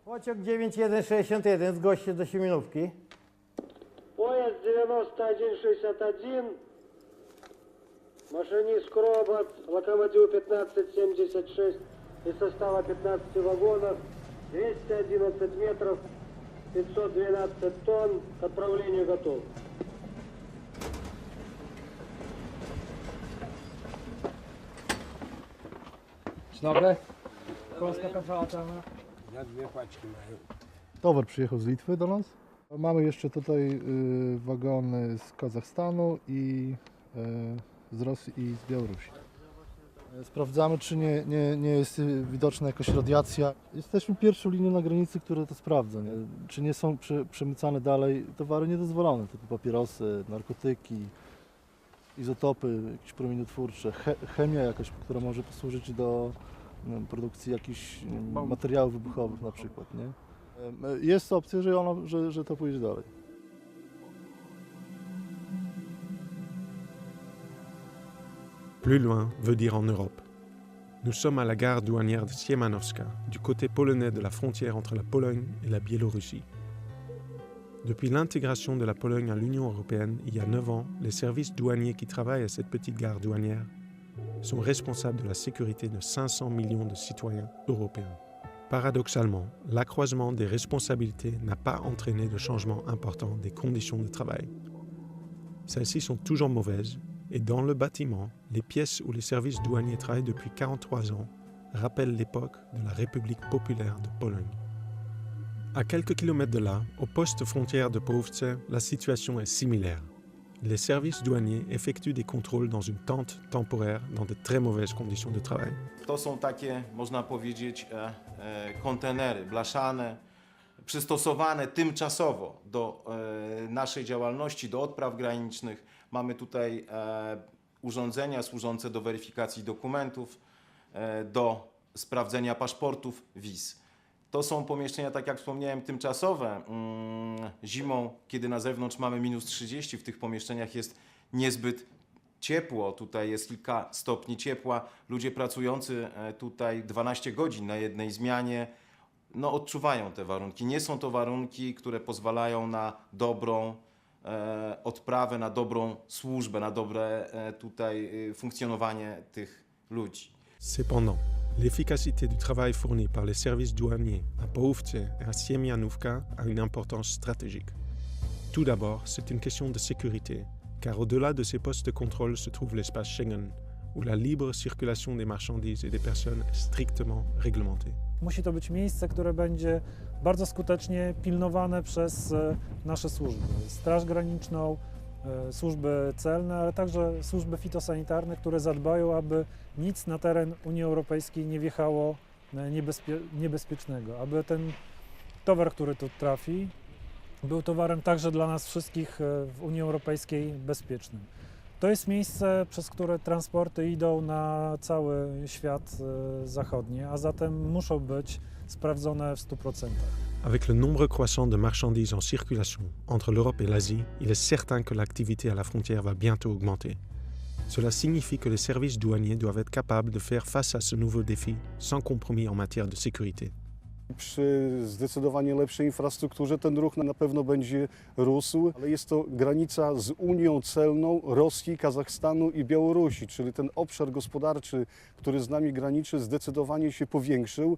Pociąg 9161 z Gości do Siemianówki. Поезд 9161, машинист Кробот, локомотив 1576 из состава 15 вагонов, 211 метров, 512 тонн, к отправлению готов. Dzień dobry. Polska kontrala celna. Ja dwie paczki mają. Towar przyjechał z Litwy do nas. Mamy jeszcze tutaj wagony z Kazachstanu i z Rosji i z Białorusi. Sprawdzamy, czy nie jest widoczna jakaś radiacja. Jesteśmy pierwszą linią na granicy, która to sprawdza. Nie? Czy nie są przemycane dalej towary niedozwolone, typu papierosy, narkotyki, izotopy, jakieś promieniotwórcze, chemia jakaś, która może posłużyć do produkcji jakichś materiałów wybuchowych na przykład. Nie? Jest opcja, że to pójdzie dalej. Plus loin veut dire en Europe. Nous sommes à la gare douanière de Siemanowska, du côté polonais de la frontière entre la Pologne et la Biélorussie. Depuis l'intégration de la Pologne à l'Union européenne il y a 9 ans, les services douaniers qui travaillent à cette petite gare douanière sont responsables de la sécurité de 500 millions de citoyens européens. Paradoxalement, l'accroissement des responsabilités n'a pas entraîné de changement important des conditions de travail. Celles-ci sont toujours mauvaises et dans le bâtiment, les pièces où les services douaniers travaillent depuis 43 ans rappellent l'époque de la République populaire de Pologne. À quelques kilomètres de là, au poste frontière de Połówce, la situation est similaire. Les services douaniers effectuent des contrôles dans une tente temporaire dans de très mauvaises conditions de travail. To są takie, można powiedzieć, kontenery blaszane, przystosowane tymczasowo do naszej działalności, do odpraw granicznych. Mamy tutaj urządzenia służące do weryfikacji dokumentów, do sprawdzenia paszportów, wiz. To są pomieszczenia, tak jak wspomniałem, tymczasowe. Zimą, kiedy na zewnątrz mamy -30, w tych pomieszczeniach jest niezbyt ciepło. Tutaj jest kilka stopni ciepła. Ludzie pracujący tutaj 12 godzin na jednej zmianie, no, odczuwają te warunki. Nie są to warunki, które pozwalają na dobrą odprawę, na dobrą służbę, na dobre tutaj funkcjonowanie tych ludzi. Cependant, l'efficacité du travail fourni par les services douaniers à Połówce et à Siemianówka a une importance stratégique. Tout d'abord, c'est une question de sécurité, car au-delà de ces postes de contrôle se trouve l'espace Schengen, où la libre circulation des marchandises et des personnes est strictement réglementée. Musi to być miejsce, które będzie bardzo skutecznie pilnowane przez nasze służby. Straż Graniczną, służby celne, ale także służby fitosanitarne, które zadbają, aby nic na teren Unii Europejskiej nie wjechało niebezpiecznego, aby ten towar, który tu trafi, był towarem także dla nas wszystkich w Unii Europejskiej bezpiecznym. To jest miejsce, przez które transporty idą na cały świat zachodni, a zatem muszą być sprawdzone w 100%. Avec le nombre croissant de marchandises en circulation entre l'Europe et l'Asie, il est certain que l'activité à la frontière va bientôt augmenter. Cela signifie que les services douaniers doivent être capables de faire face à ce nouveau défi sans compromis en matière de sécurité. Przy zdecydowanie lepszej infrastrukturze ten ruch na pewno będzie rósł, ale jest to granica z Unią Celną Rosji, Kazachstanu i Białorusi, czyli ten obszar gospodarczy, który z nami graniczy, zdecydowanie się powiększył.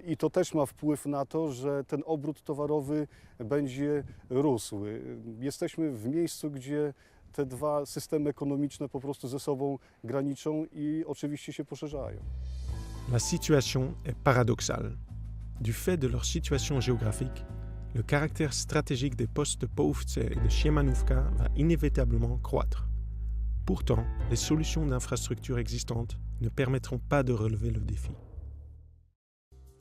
I to też ma wpływ na to, że ten obrót towarowy będzie rósł. Jesteśmy w miejscu, gdzie te dwa systemy ekonomiczne po prostu ze sobą graniczą i oczywiście się poszerzają. La situation est paradoxale. Du fait de leur situation géographique, le caractère stratégique des postes de Połówce et de Siemianówka va inévitablement croître. Pourtant, les solutions d'infrastructures existantes ne permettront pas de relever le défi.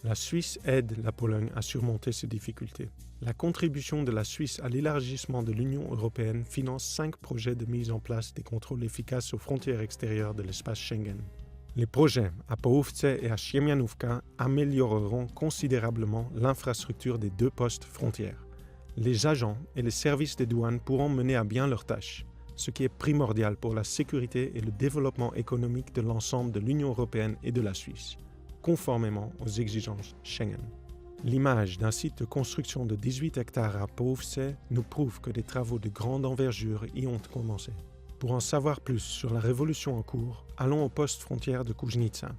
La Suisse aide la Pologne à surmonter ces difficultés. La contribution de la Suisse à l'élargissement de l'Union européenne finance 5 projets de mise en place des contrôles efficaces aux frontières extérieures de l'espace Schengen. Les projets à Połówce et à Siemianówka amélioreront considérablement l'infrastructure des 2 postes frontières. Les agents et les services des douanes pourront mener à bien leurs tâches, ce qui est primordial pour la sécurité et le développement économique de l'ensemble de l'Union européenne et de la Suisse, conformément aux exigences Schengen. L'image d'un site de construction de 18 hectares à Połówce nous prouve que des travaux de grande envergure y ont commencé. Pour en savoir plus sur la révolution en cours, allons au poste frontière de Kuźnica.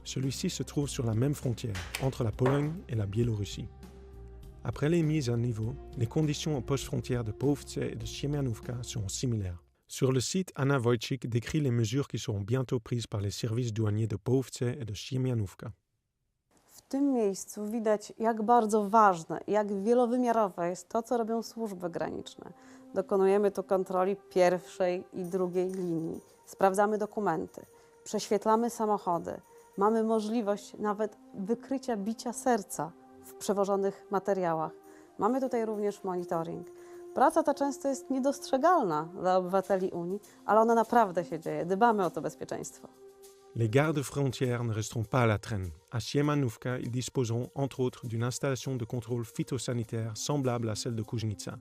Celui-ci se trouve sur la même frontière, entre la Pologne et la Biélorussie. Après les mises à niveau, les conditions au poste frontière de Połówce et de Siemianówka sont similaires. Sur le site, Anna Wojcik décrit les mesures qui seront bientôt prises par les services douaniers de Połówce et de Siemianówka. W tym miejscu widać, jak bardzo ważne, jak wielowymiarowe jest to, co robią służby graniczne. Dokonujemy tu kontroli pierwszej i drugiej linii. Sprawdzamy dokumenty, prześwietlamy samochody. Mamy możliwość nawet wykrycia bicia serca w przewożonych materiałach. Mamy tutaj również monitoring. Praca ta często jest niedostrzegalna dla obywateli Unii, ale ona naprawdę się dzieje. Dbamy o to bezpieczeństwo. Les gardes frontières ne resteront pas à la traîne. À Siemianówka, ils disposeront entre autres d'une installation de contrôle phytosanitaire semblable à celle de Kuźnica.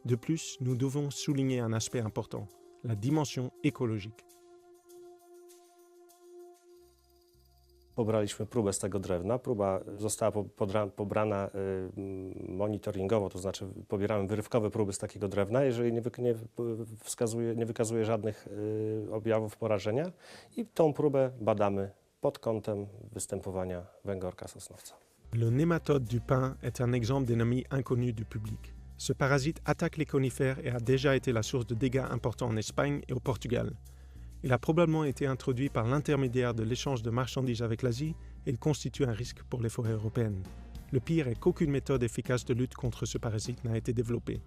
De plus, nous devons souligner un aspect important, la dimension écologique. Pobraliśmy próbę z tego drewna. Próba została pobrana monitoringowo, to znaczy pobieramy wyrywkowe próby z takiego drewna, jeżeli nie wykazuje żadnych objawów porażenia i tą próbę badamy pod kątem występowania węgorka sosnowca. Le nématode du pin est un exemple d'ennemi inconnu du public. Ce parasite attaque les conifères et a déjà été la source de dégâts importants en Espagne et au Portugal. Il a probablement été introduit par l'intermédiaire de l'échange de marchandises avec l'Asie et il constitue un risque pour les forêts européennes. Le pire est qu'aucune méthode efficace de lutte contre ce parasite n'a été développée.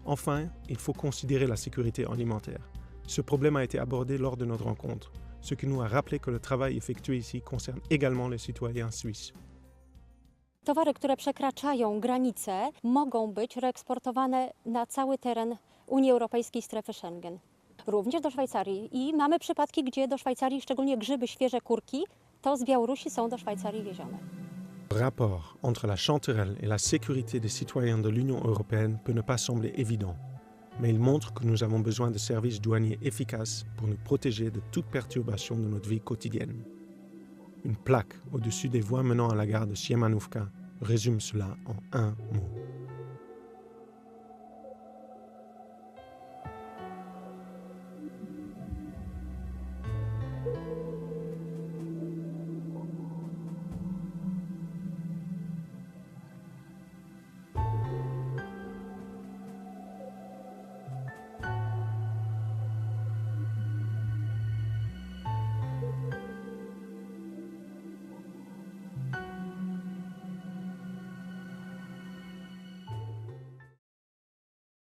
Enfin, il faut considérer la sécurité alimentaire. Ce problème a été abordé lors de notre rencontre, ce qui nous a rappelé que le travail effectué ici concerne également les citoyens suisses. Towary, które przekraczają granice, mogą być reeksportowane na cały teren Unii Europejskiej, strefy Schengen. Również do Szwajcarii i mamy przypadki, gdzie do Szwajcarii, szczególnie grzyby, świeże kurki, to z Białorusi są do Szwajcarii wiezione. Le rapport entre la chanterelle et la sécurité des citoyens de l'Union européenne peut ne pas sembler évident, mais il montre que nous avons besoin de services douaniers efficaces pour nous protéger de toute perturbation de notre vie quotidienne. Une plaque au-dessus des voies menant à la gare de Siemianówka résume cela en un mot.